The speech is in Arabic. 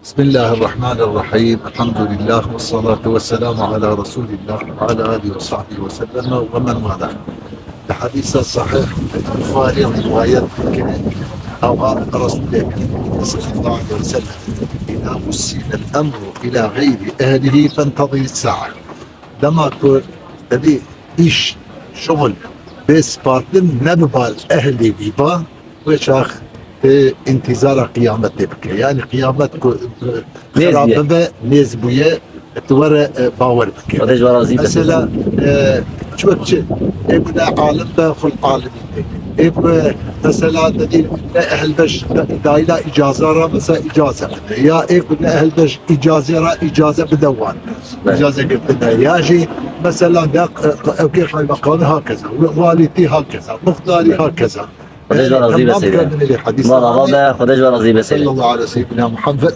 بسم الله الرحمن الرحيم. الحمد لله والصلاة والسلام على رسول الله وعلى آله وصحبه وسلم ومن والاه. الحديث الصحيح البخاري رواية أو رسول الله صلى الله عليه وسلم: إذا وسل الأمر إلى غير أهله فانتظر الساعة. Demek ki tabi iş, şغل بسپاردن نبال أهلي بيبا وشاخ انتظار قيامت بك، يعني قيامت خرابه نزبويه تورا باور بك. مثلا شوف ابن عالم داخل عالم ابن مثلا دليل اهل بش دايلا اجازه مثلا اجازه يا ابن اهل بش اجازه بدوان اجازه قلنا ياجي مثلا كيف المقام هكذا والدي هكذا مختاري هكذا. خدش بر از این بسیده. ما خدش بر از این بسیده. صلى الله على سيدنا محمد.